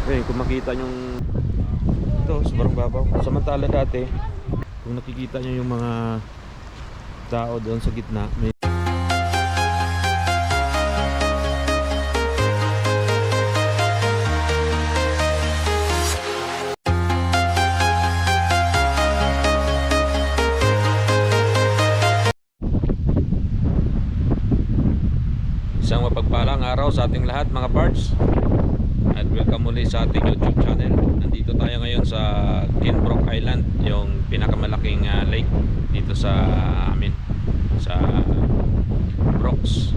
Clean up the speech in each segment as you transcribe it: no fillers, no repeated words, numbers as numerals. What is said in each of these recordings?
Ayun, kung makita nyo ito, sobrang babaw. Samantala dati, kung nakikita nyo yung mga tao doon sa gitna, may isang mapagpalang araw sa ating lahat mga parts, at welcome muli sa ating YouTube channel. Nandito tayo ngayon sa Kinbrook Island, yung pinakamalaking lake dito sa amin, sa Brooks.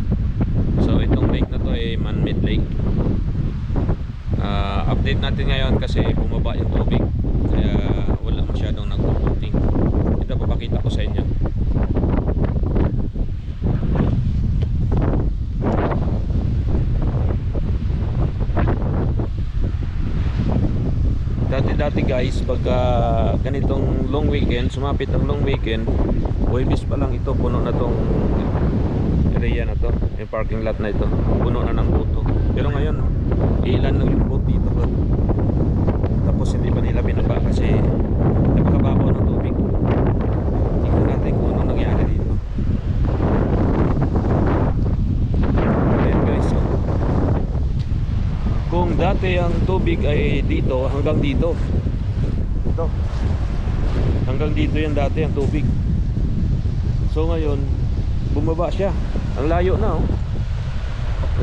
So itong lake na to ay man-made lake. Update natin ngayon kasi bumaba yung tubig, kaya wala masyadong nagpupunting. Ito, papakita ko sa inyo. Dati guys, pagka ganitong long weekend, sumapit ang long weekend, Huwebes pa lang ito, puno na tong area na to, yung parking lot na ito, puno na ng boto. Pero ngayon, ilan lang yung boat dito, bro. Tapos hindi pa nila binaba kasi napakababaw ng tubig. Tingnan natin kung anong nangyari dito. Ayan guys, so kung dati ang tubig ay dito hanggang dito, ito hanggang dito yan dati ang tubig. So ngayon bumaba siya, ang layo na, oh.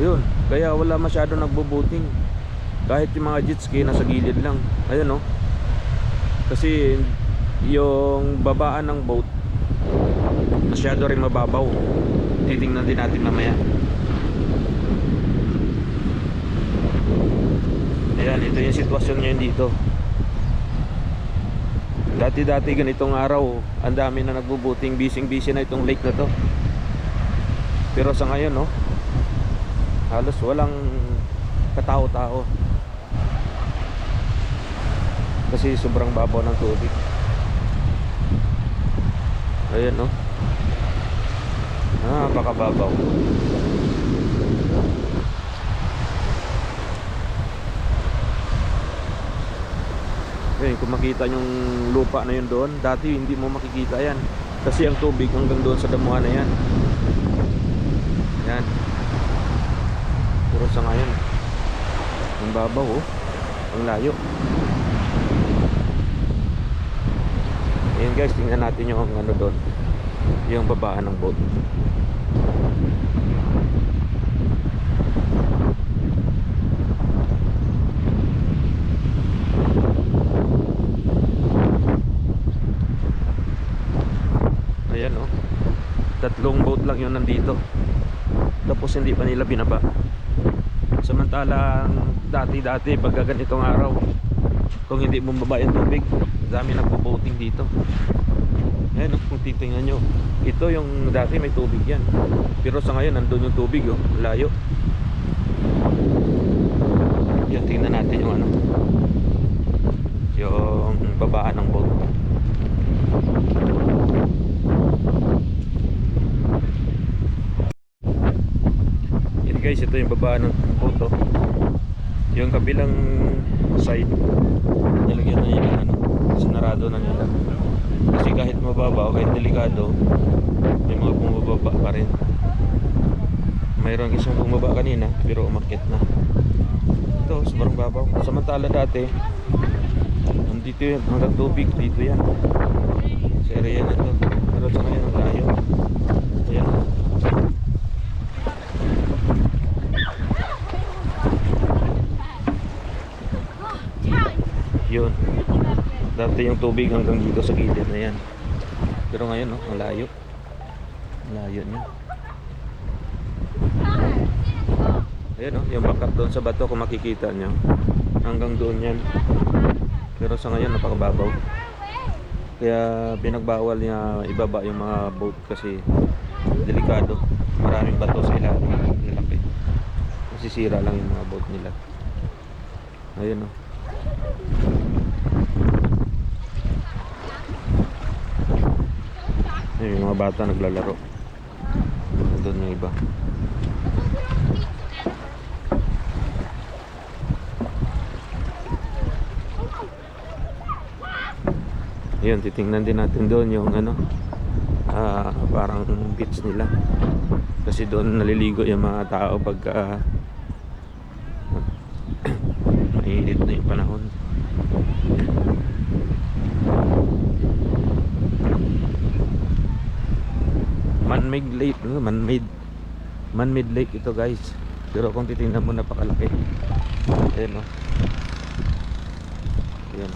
Ayun, kaya wala masyado nagbo-boating. Kahit yung mga jet ski nasa gilid lang. Ayun, oh. Kasi yung babaan ng boat masyado rin mababaw. Titingnan din natin mamaya. Ayan, ito yung sitwasyon ngayon dito. Dati ganitong araw, ang dami na nagbubuting, busy na itong lake na to. Pero sa ngayon, no, halos walang katao-tao. Kasi sobrang babaw ng tubig. Ayan, no. Napakababaw. Eh, kung makita yung lupa na yun doon, dati hindi mo makikita yan kasi ang tubig hanggang doon sa damuhan na yan. Yan. Pero sa ngayon, ang babaw, oh, ang layo. Ayan guys, tingnan natin yung ano doon, yung babaan ng boat. Ayan, oh. Tatlong boat lang yun nandito. Tapos hindi pa nila binaba. Samantalang dati pag ganitong araw, kung hindi bumaba yung tubig, dami nagbo-boating dito. Ayan, oh, kung titingnan nyo, ito yung dati may tubig yan. Pero sa ngayon nandun yung tubig, oh, layo. Yan, tingnan natin yung ano, yung babaan ng boat. Guys, ito yung babaan ng boat. Yung kabilang side nilagyan na nila, ano, sinarado na nila kasi kahit mababaw, kahit delikado, may mga bumababa pa rin. Mayroong isang bumaba kanina pero umakyat na. Ito, sobrang babaw. Samantala dati nandito yan, hanggang tubig dito yan sa area na ito. Pero sa ngayon ang layo. Ayan, yun, dati yung tubig hanggang dito sa gilid na yan. Pero ngayon, no, ang layo niya. Ayan, no, yung backup doon sa bato, kung makikita nyo, hanggang doon yan. Pero sa ngayon napakababaw, kaya binagbawal niya ibaba yung mga boat kasi delikado, maraming bato sa ilalim, lalaki, masisira lang yung mga boat nila. Ayun, no. Ayun, yung mga bata naglalaro doon yung iba. Yun, titingnan din natin doon yung ano, parang beach nila. Kasi doon naliligo yung mga tao pagka mainit na yung panahon. Man-made lake, man-made lake ito guys. Pero kung titingnan mo, napakalaki. Ayan o. Ayan.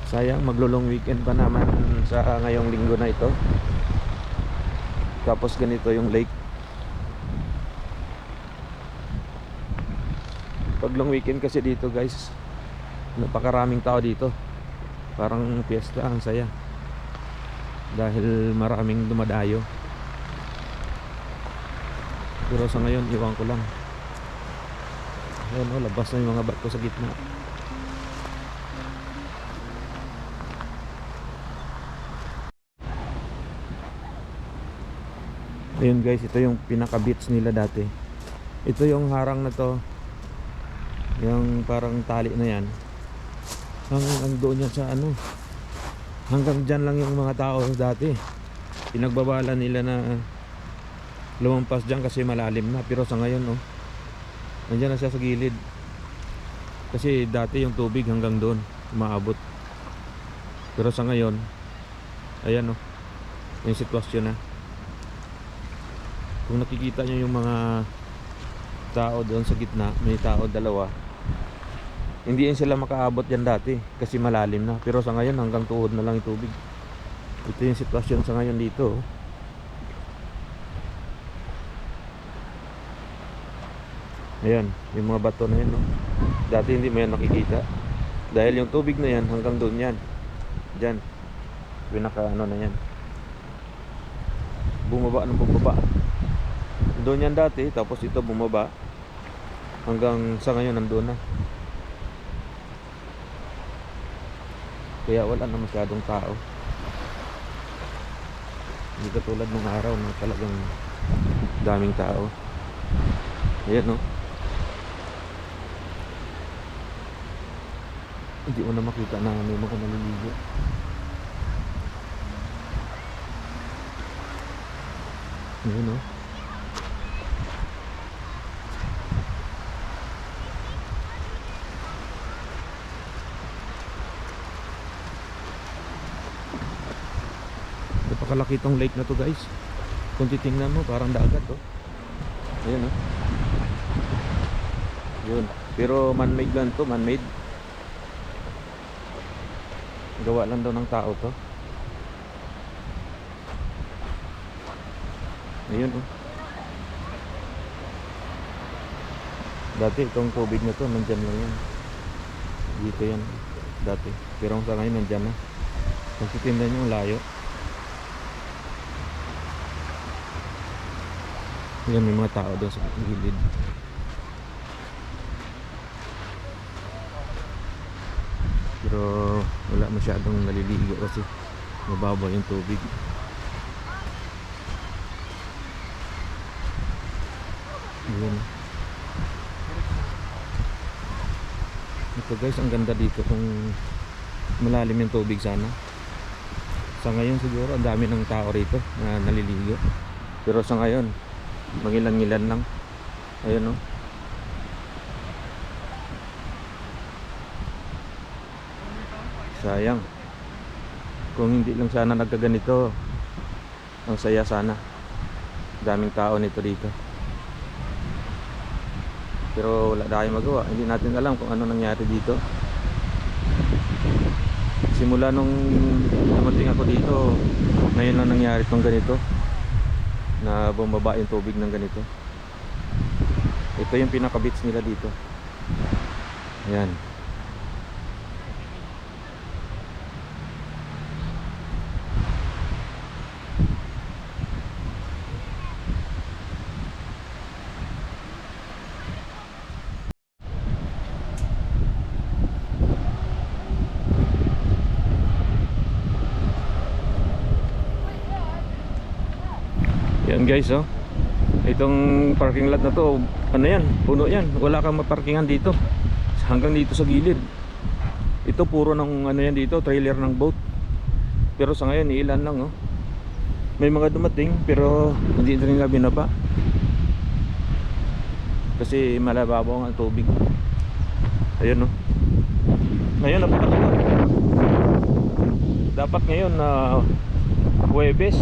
Sayang, maglulong weekend pa naman sa ngayong linggo na ito. Tapos ganito yung lake. Pag long weekend kasi dito guys, napakaraming tao dito. Parang piyesta, ang saya. Dahil maraming dumadayo. Pero sa ngayon, iwan ko lang. Ayan o, labas na yung mga bato sa gitna. Ayun guys, ito yung pinaka beach nila dati. Ito yung harang na to, yung parang tali na yan, hanggang doon yan sa ano, hanggang dyan lang yung mga tao dati. Pinagbabalan nila na lumampas dyan kasi malalim na. Pero sa ngayon oh, nandiyan na siya sa gilid. Kasi dati yung tubig hanggang doon umaabot. Pero sa ngayon, ayan oh, yung sitwasyon na. Kung nakikita nyo yung mga tao doon sa gitna, may tao dalawa, hindi yan sila makaabot dyan dati kasi malalim na. Pero sa ngayon hanggang tuhod na lang yung tubig. Ito yung sitwasyon sa ngayon dito oh. Ayan, yung mga bato na yun oh. Dati hindi mo yan nakikita dahil yung tubig na yan hanggang doon yan. Dyan, pinaka ano na yan, bumaba ng bumaba. Doon yan dati, tapos ito bumaba hanggang sa ngayon nandoon na. Kaya wala na masyadong tao. Hindi katulad ng araw na talagang daming tao. Ayan no. Hindi mo na makita na may mga naliligo. Ayan no. Napakalaki tong lake na to guys. Kung titingnan mo, parang dagat oh. Ayan oh. Yun. Pero man-made lang to, man-made. Gawa lang daw ng tao to. Ayun oh. Dati itong tubig na to nandyan lang yan. Dito yan dati. Pero sa ngayon nandyan na. Kung titingnan nyo, layo. Ayan, may mga tao doon sa gilid. Pero wala masyadong naliligo kasi mababaw yung tubig. Ayan. Ito guys, ang ganda dito kung malalim yung tubig sana. Sa ngayon siguro ang dami ng tao rito na naliligo. Pero sa ngayon mangilan-ngilan lang. Ayun oh. Sayang. Kung hindi lang sana nagkaganito, ang saya sana. Daming tao nito dito. Pero wala tayong magawa. Hindi natin alam kung ano nangyari dito. Simula nung dumating ako dito, ngayon lang nangyari itong ganito, na bumaba yung tubig ng ganito. Ito yung pinaka beach nila dito. Ayan. guys, oh. Itong parking lot na to, ano yan, puno yan. Wala kang maparkingan dito. Hanggang dito sa gilid. Ito puro ng ano yan dito, trailer ng boat. Pero sa ngayon, ilan lang, oh. May mga dumating pero hindi nila binaba. Kasi malababaw ang tubig. Ayun, oh. Ngayon napakatuwa. Dapat ngayon na Huwebes.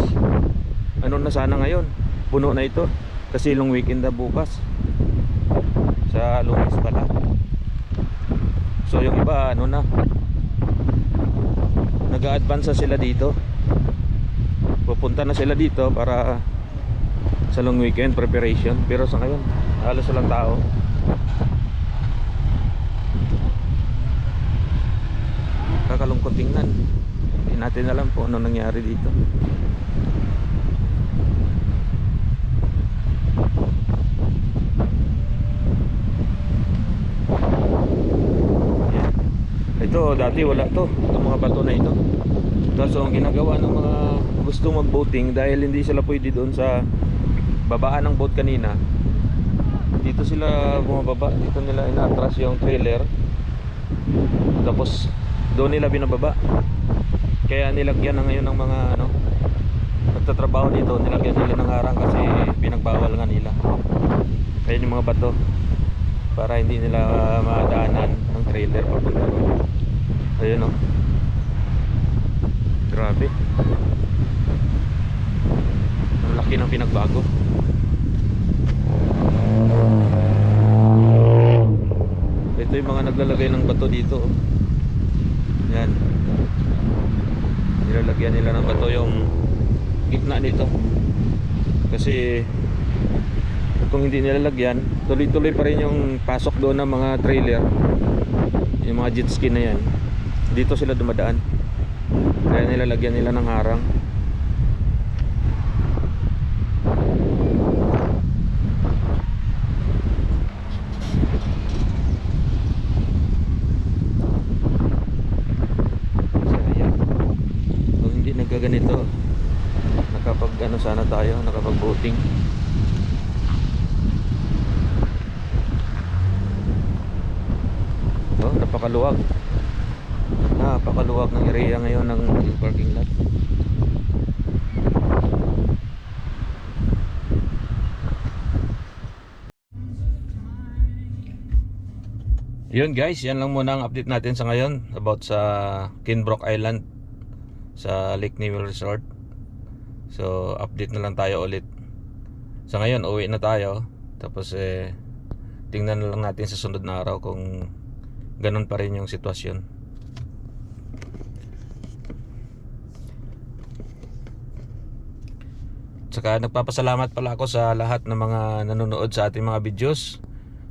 Ano na sana ngayon? Puno na ito. Kasi long weekend na bukas. Sa Lunes pala. So yung iba ano na, nag-a-advance sila dito. Pupunta na sila dito para sa long weekend preparation. Pero sa ngayon halos walang tao. Kakalungkot tingnan. Hindi natin alam po ano nangyari dito. Ito dati wala to, itong mga bato na ito. Kaso ang ginagawa ng mga gusto mag-boating, dahil hindi sila pwede doon sa babaan ng boat kanina, dito sila bumababa. Dito nila ina-atras yung trailer, tapos doon nila binababa. Kaya nilagyan na ngayon ng mga ano, nagtatrabaho dito, nilagyan nila ng harang kasi pinagbawal nga nila. Kaya yung mga bato para hindi nila madaanan ng trailer papunta doon. Ayun, oh. Grabe. Ang laki ng pinagbago. Ito yung mga naglalagay ng bato dito, oh. Yan. Nilalagyan nila ng bato yung gitna nito. Kasi kung hindi nilalagyan, tuloy-tuloy pa rin yung pasok doon ng mga trailer. Yung mga jet ski na yan, dito sila dumadaan. Kaya nilalagyan nila ng harang. Sayang. Kung hindi nagkaganito, nakapag ano sana tayo, nakapag boating. Oh, napakaluwag ng area ngayon ng parking lot. Yun guys, yan lang muna ang update natin sa ngayon about sa Kinbrook Island sa Lake Newell Resort. So update na lang tayo ulit. Sa ngayon uwi na tayo, tapos tingnan na lang natin sa sunod na araw kung ganun pa rin yung sitwasyon. Saka nagpapasalamat pala ako sa lahat ng mga nanonood sa ating mga videos,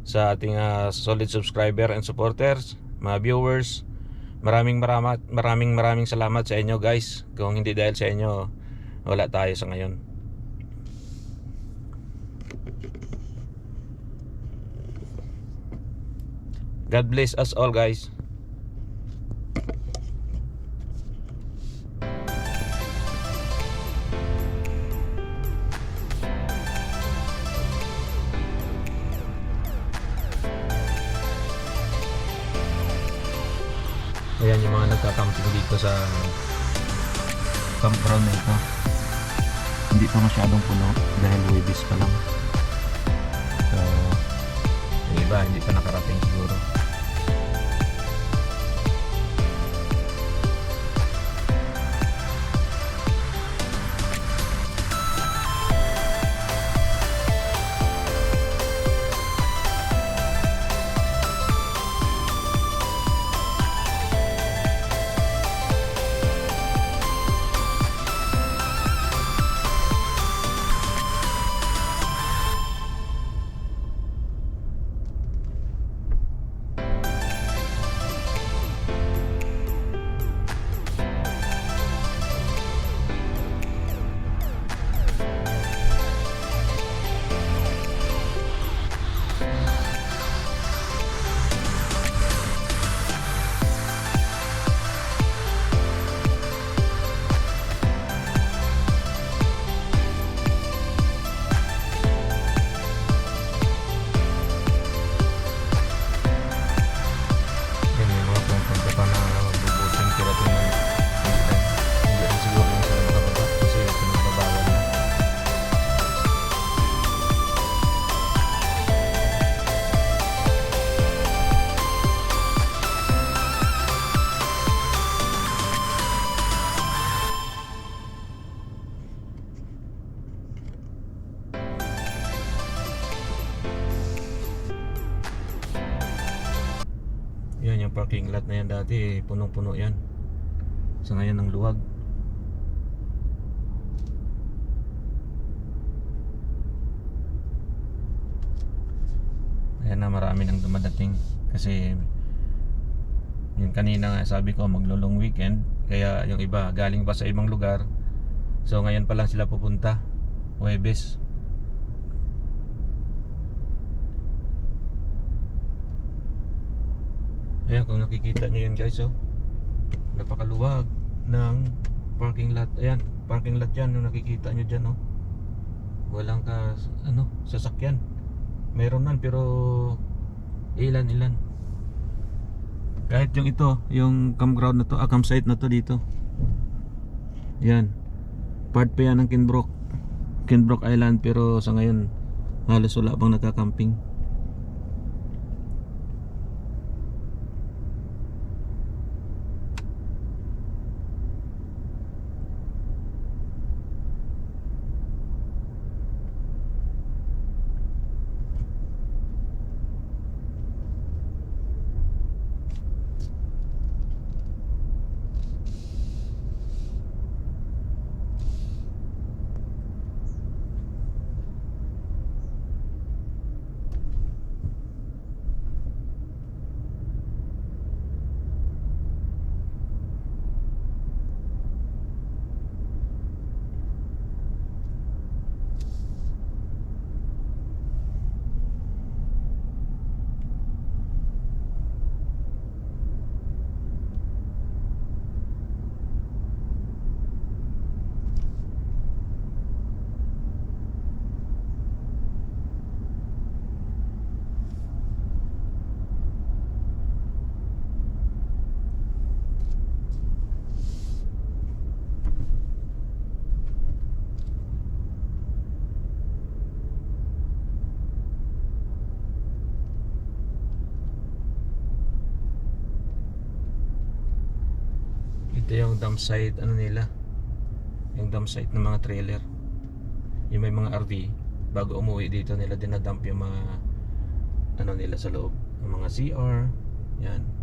sa ating solid subscriber and supporters, mga viewers. Maraming salamat sa inyo guys. Kung hindi dahil sa inyo, wala tayo sa ngayon. God bless us all guys. Ayan yung mga nagka-camping dito sa campground na ito. Hindi pa masyadong puno dahil Huwebes pa lang. So yung iba hindi pa nakarating siguro. Yan yung parking lot na yan dati, punong-puno yan. Sa ngayon ang luwag. Ayan na, marami nang dumadating. Kasi yun kanina nga sabi ko maglo-long weekend, kaya yung iba galing pa sa ibang lugar. So ngayon pa lang sila pupunta, Huwebes. Ayan, kung nakikita nyo yun guys, oh, napakaluwag ng parking lot. Ayan, parking lot yan, yung nakikita nyo dyan, oh. Walang sasakyan. Meron man pero ilan. Kahit yung ito, yung campground na to, campsite na to dito. Yan. Part pa yan ng Kinbrook Island, pero sa ngayon halos wala bang nagka-camping. Ito yung dump site nila, yung dump site ng mga trailer. Yung may mga RV, bago umuwi dito nila dinadump yung mga nila sa loob, yung mga CR. Yan.